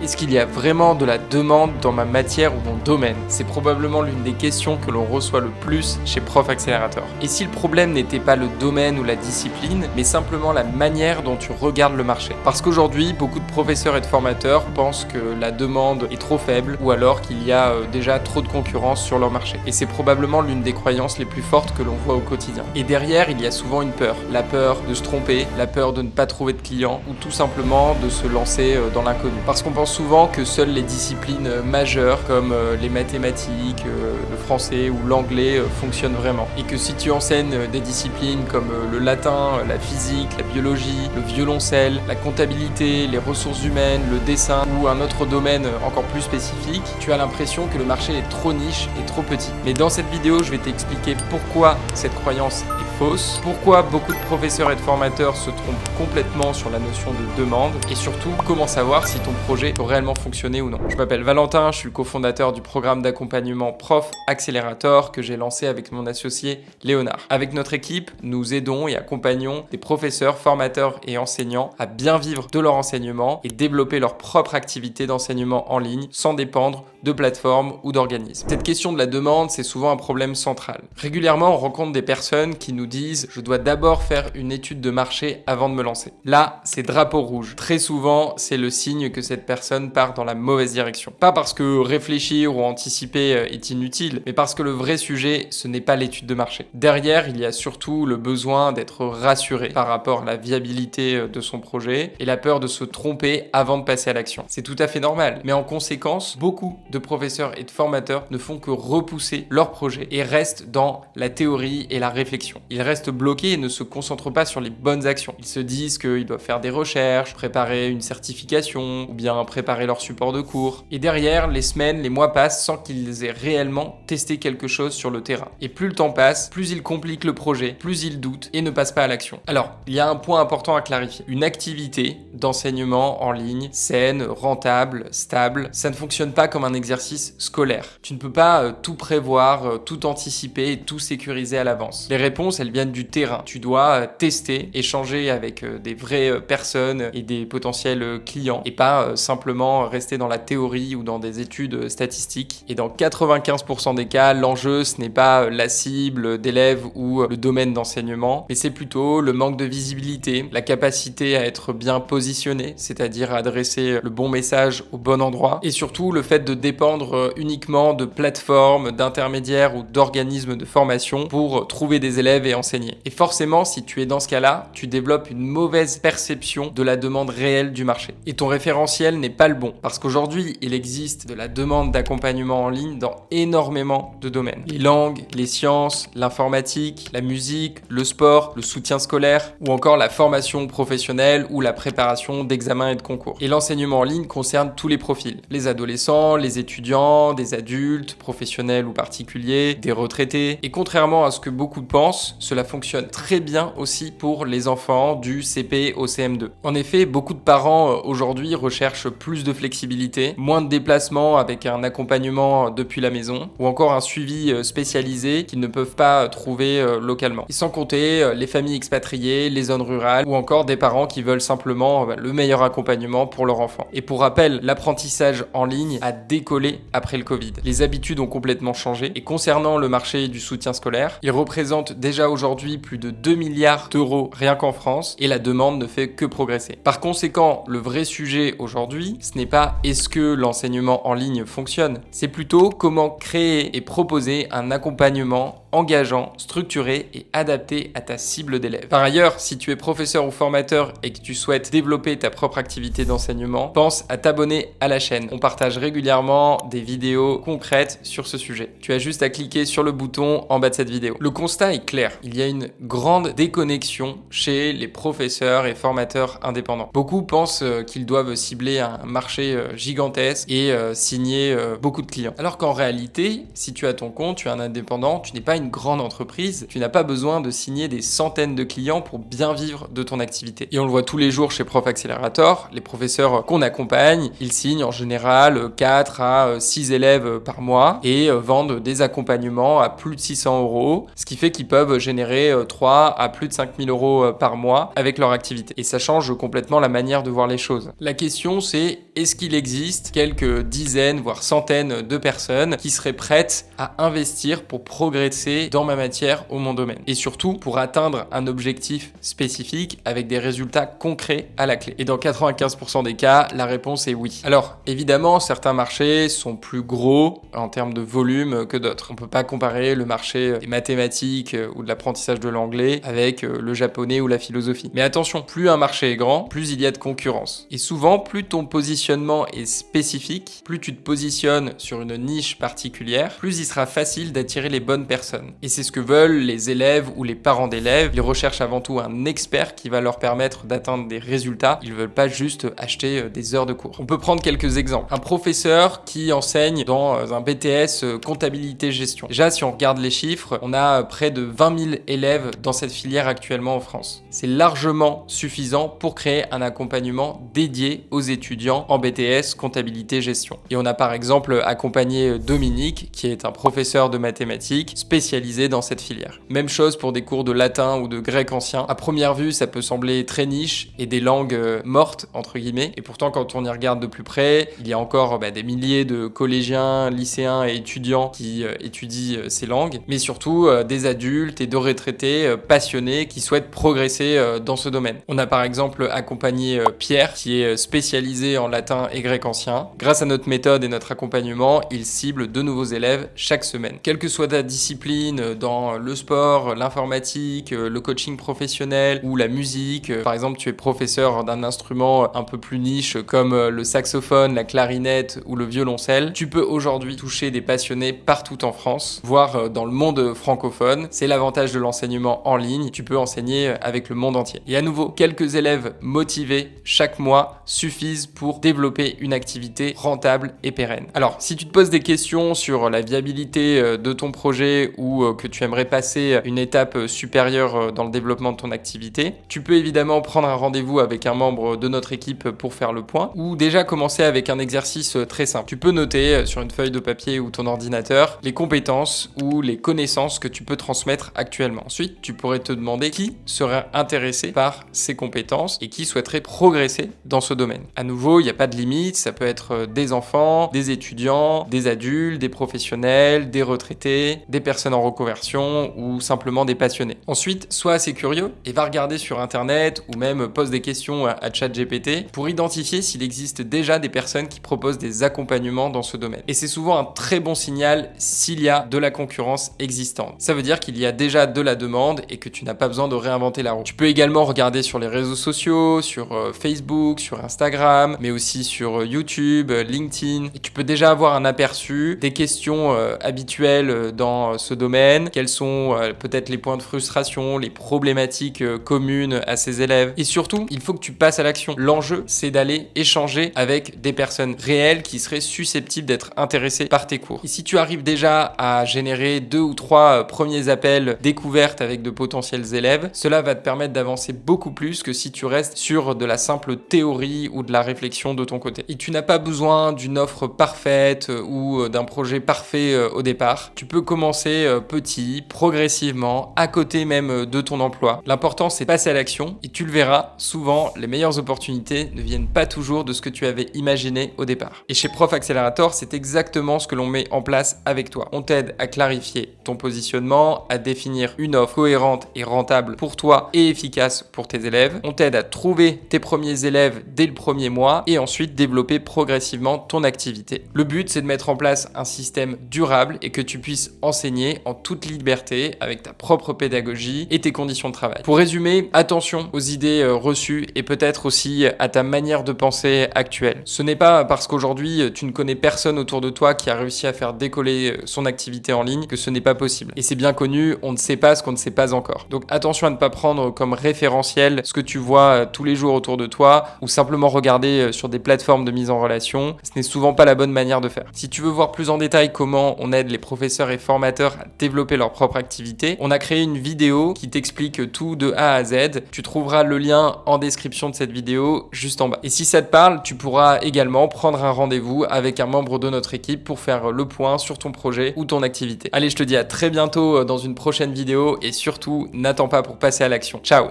Est-ce qu'il y a vraiment de la demande dans ma matière ou mon domaine? C'est probablement l'une des questions que l'on reçoit le plus chez Prof Accélérateur. Et si le problème n'était pas le domaine ou la discipline, mais simplement la manière dont tu regardes le marché? Parce qu'aujourd'hui, beaucoup de professeurs et de formateurs pensent que la demande est trop faible ou alors qu'il y a déjà trop de concurrence sur leur marché. Et c'est probablement l'une des croyances les plus fortes que l'on voit au quotidien. Et derrière, il y a souvent une peur. La peur de se tromper, la peur de ne pas trouver de clients ou tout simplement de se lancer dans l'inconnu. Parce qu'on pense souvent que seules les disciplines majeures comme les mathématiques, le français ou l'anglais fonctionnent vraiment. Et que si tu enseignes des disciplines comme le latin, la physique, la biologie, le violoncelle, la comptabilité, les ressources humaines, le dessin ou un autre domaine encore plus spécifique, tu as l'impression que le marché est trop niche et trop petit. Mais dans cette vidéo, je vais t'expliquer pourquoi cette croyance est fausse, pourquoi beaucoup de professeurs et de formateurs se trompent complètement sur la notion de demande et surtout comment savoir si ton projet peut réellement fonctionner ou non. Je m'appelle Valentin, je suis le cofondateur du programme d'accompagnement Prof Accélérateur que j'ai lancé avec mon associé Léonard. Avec notre équipe, nous aidons et accompagnons des professeurs, formateurs et enseignants à bien vivre de leur enseignement et développer leur propre activité d'enseignement en ligne sans dépendre de plateformes ou d'organismes. Cette question de la demande, c'est souvent un problème central. Régulièrement, on rencontre des personnes qui nous disent « je dois d'abord faire une étude de marché avant de me lancer ». Là, c'est drapeau rouge. Très souvent, c'est le signe que cette personne part dans la mauvaise direction. Pas parce que réfléchir ou anticiper est inutile, mais parce que le vrai sujet, ce n'est pas l'étude de marché. Derrière, il y a surtout le besoin d'être rassuré par rapport à la viabilité de son projet et la peur de se tromper avant de passer à l'action. C'est tout à fait normal, mais en conséquence, beaucoup de professeurs et de formateurs ne font que repousser leur projet et restent dans la théorie et la réflexion. Ils restent bloqués et ne se concentrent pas sur les bonnes actions. Ils se disent qu'ils doivent faire des recherches, préparer une certification ou bien préparer leur support de cours. Et derrière, les semaines, les mois passent sans qu'ils aient réellement testé quelque chose sur le terrain. Et plus le temps passe, plus ils compliquent le projet, plus ils doutent et ne passent pas à l'action. Alors, il y a un point important à clarifier. Une activité d'enseignement en ligne, saine, rentable, stable, ça ne fonctionne pas comme un exercice scolaire. Tu ne peux pas tout prévoir, tout anticiper et tout sécuriser à l'avance. Les réponses, elles viennent du terrain. Tu dois tester, échanger avec des vraies personnes et des potentiels clients et pas simplement rester dans la théorie ou dans des études statistiques. Et dans 95% des cas, l'enjeu, ce n'est pas la cible d'élèves ou le domaine d'enseignement, mais c'est plutôt le manque de visibilité, la capacité à être bien positionné, c'est-à-dire à adresser le bon message au bon endroit, et surtout le fait de dépendre uniquement de plateformes, d'intermédiaires ou d'organismes de formation pour trouver des élèves et enseigner. Et forcément, si tu es dans ce cas-là, tu développes une mauvaise perception de la demande réelle du marché. Et ton référentiel n'est pas le bon, parce qu'aujourd'hui, il existe de la demande d'accompagnement en ligne dans énormément de domaines. Les langues, les sciences, l'informatique, la musique, le sport, le soutien scolaire, ou encore la formation professionnelle ou la préparation d'examens et de concours. Et l'enseignement en ligne concerne tous les profils. Les adolescents, les étudiants, des adultes, professionnels ou particuliers, des retraités. Et contrairement à ce que beaucoup pensent, cela fonctionne très bien aussi pour les enfants du CP au CM2. En effet, beaucoup de parents aujourd'hui recherchent plus de flexibilité, moins de déplacements avec un accompagnement depuis la maison, ou encore un suivi spécialisé qu'ils ne peuvent pas trouver localement. Et sans compter les familles expatriées, les zones rurales, ou encore des parents qui veulent simplement le meilleur accompagnement pour leur enfant. Et pour rappel, l'apprentissage en ligne a décollé après le Covid. Les habitudes ont complètement changé et concernant le marché du soutien scolaire, il représente déjà aujourd'hui plus de 2 milliards d'euros rien qu'en France et la demande ne fait que progresser. Par conséquent, le vrai sujet aujourd'hui, ce n'est pas est-ce que l'enseignement en ligne fonctionne, c'est plutôt comment créer et proposer un accompagnement engageant, structuré et adapté à ta cible d'élèves. Par ailleurs, si tu es professeur ou formateur et que tu souhaites développer ta propre activité d'enseignement, pense à t'abonner à la chaîne. On partage régulièrement des vidéos concrètes sur ce sujet. Tu as juste à cliquer sur le bouton en bas de cette vidéo. Le constat est clair. Il y a une grande déconnexion chez les professeurs et formateurs indépendants. Beaucoup pensent qu'ils doivent cibler un marché gigantesque et signer beaucoup de clients. Alors qu'en réalité, si tu as ton compte, tu es un indépendant, tu n'es pas une grande entreprise, tu n'as pas besoin de signer des centaines de clients pour bien vivre de ton activité. Et on le voit tous les jours chez Prof Accélérateur, les professeurs qu'on accompagne, ils signent en général 4 à 6 élèves par mois et vendent des accompagnements à plus de 600 €, ce qui fait qu'ils peuvent générer 3 à plus de 5000 € par mois avec leur activité. Et ça change complètement la manière de voir les choses. La question c'est, est-ce qu'il existe quelques dizaines, voire centaines de personnes qui seraient prêtes à investir pour progresser dans ma matière ou mon domaine. Et surtout, pour atteindre un objectif spécifique avec des résultats concrets à la clé. Et dans 95% des cas, la réponse est oui. Alors, évidemment, certains marchés sont plus gros en termes de volume que d'autres. On peut pas comparer le marché des mathématiques ou de l'apprentissage de l'anglais avec le japonais ou la philosophie. Mais attention, plus un marché est grand, plus il y a de concurrence. Et souvent, plus ton positionnement est spécifique, plus tu te positionnes sur une niche particulière, plus il sera facile d'attirer les bonnes personnes. Et c'est ce que veulent les élèves ou les parents d'élèves. Ils recherchent avant tout un expert qui va leur permettre d'atteindre des résultats. Ils veulent pas juste acheter des heures de cours. On peut prendre quelques exemples. Un professeur qui enseigne dans un BTS comptabilité-gestion. Déjà, si on regarde les chiffres, on a près de 20 000 élèves dans cette filière actuellement en France. C'est largement suffisant pour créer un accompagnement dédié aux étudiants en BTS comptabilité-gestion. Et on a par exemple accompagné Dominique, qui est un professeur de mathématiques spécialisé dans cette filière. Même chose pour des cours de latin ou de grec ancien. À première vue, ça peut sembler très niche et des langues mortes, entre guillemets. Et pourtant, quand on y regarde de plus près, il y a encore des milliers de collégiens, lycéens et étudiants qui étudient ces langues, mais surtout des adultes et de retraités passionnés qui souhaitent progresser dans ce domaine. On a par exemple accompagné Pierre, qui est spécialisé en latin et grec ancien. Grâce à notre méthode et notre accompagnement, il cible de nouveaux élèves chaque semaine. Quelle que soit ta discipline dans le sport, l'informatique, le coaching professionnel ou la musique, par exemple tu es professeur d'un instrument un peu plus niche comme le saxophone, la clarinette ou le violoncelle, tu peux aujourd'hui toucher des passionnés partout en France, voire dans le monde francophone. C'est l'avantage de l'enseignement en ligne, tu peux enseigner avec le monde entier. Et à nouveau, quelques élèves motivés chaque mois suffisent pour développer une activité rentable et pérenne. Alors, si tu te poses des questions sur la viabilité de ton projet ou que tu aimerais passer une étape supérieure dans le développement de ton activité, tu peux évidemment prendre un rendez-vous avec un membre de notre équipe pour faire le point ou déjà commencer avec un exercice très simple. Tu peux noter sur une feuille de papier ou ton ordinateur les compétences ou les connaissances que tu peux transmettre actuellement. Ensuite, tu pourrais te demander qui serait intéressé par ces compétences et qui souhaiterait progresser dans ce domaine. À nouveau, il n'y a pas de limite, ça peut être des enfants, des étudiants, des adultes, des professionnels, des retraités, des personnes en reconversion ou simplement des passionnés. Ensuite, sois assez curieux et va regarder sur internet ou même pose des questions à ChatGPT pour identifier s'il existe déjà des personnes qui proposent des accompagnements dans ce domaine. Et c'est souvent un très bon signal s'il y a de la concurrence existante. Ça veut dire qu'il y a déjà de la demande et que tu n'as pas besoin de réinventer la roue. Tu peux également regarder sur les réseaux sociaux, sur Facebook, sur Instagram, mais aussi sur YouTube, LinkedIn. Et tu peux déjà avoir un aperçu des questions habituelles dans ce domaine. Quels sont peut-être les points de frustration, les problématiques communes à ces élèves. Et surtout, il faut que tu passes à l'action. L'enjeu, c'est d'aller échanger avec des personnes réelles qui seraient susceptibles d'être intéressées par tes cours. Et si tu arrives déjà à générer 2 ou 3 premiers appels découvertes avec de potentiels élèves, cela va te permettre d'avancer beaucoup plus que si tu restes sur de la simple théorie ou de la réflexion de ton côté. Et tu n'as pas besoin d'une offre parfaite ou d'un projet parfait au départ. Tu peux commencer petit, progressivement, à côté même de ton emploi. L'important, c'est passer à l'action et tu le verras, souvent, les meilleures opportunités ne viennent pas toujours de ce que tu avais imaginé au départ. Et chez Prof Accelerator, c'est exactement ce que l'on met en place avec toi. On t'aide à clarifier ton positionnement, à définir une offre cohérente et rentable pour toi et efficace pour tes élèves. On t'aide à trouver tes premiers élèves dès le premier mois et ensuite développer progressivement ton activité. Le but, c'est de mettre en place un système durable et que tu puisses enseigner en toute liberté avec ta propre pédagogie et tes conditions de travail. Pour résumer, attention aux idées reçues et peut-être aussi à ta manière de penser actuelle. Ce n'est pas parce qu'aujourd'hui tu ne connais personne autour de toi qui a réussi à faire décoller son activité en ligne que ce n'est pas possible. Et c'est bien connu, on ne sait pas ce qu'on ne sait pas encore. Donc attention à ne pas prendre comme référentiel ce que tu vois tous les jours autour de toi ou simplement regarder sur des plateformes de mise en relation. Ce n'est souvent pas la bonne manière de faire. Si tu veux voir plus en détail comment on aide les professeurs et formateurs à développer leur propre activité, on a créé une vidéo qui t'explique tout de A à Z. Tu trouveras le lien en description de cette vidéo juste en bas. Et si ça te parle, tu pourras également prendre un rendez-vous avec un membre de notre équipe pour faire le point sur ton projet ou ton activité. Allez, je te dis à très bientôt dans une prochaine vidéo et surtout, n'attends pas pour passer à l'action. Ciao!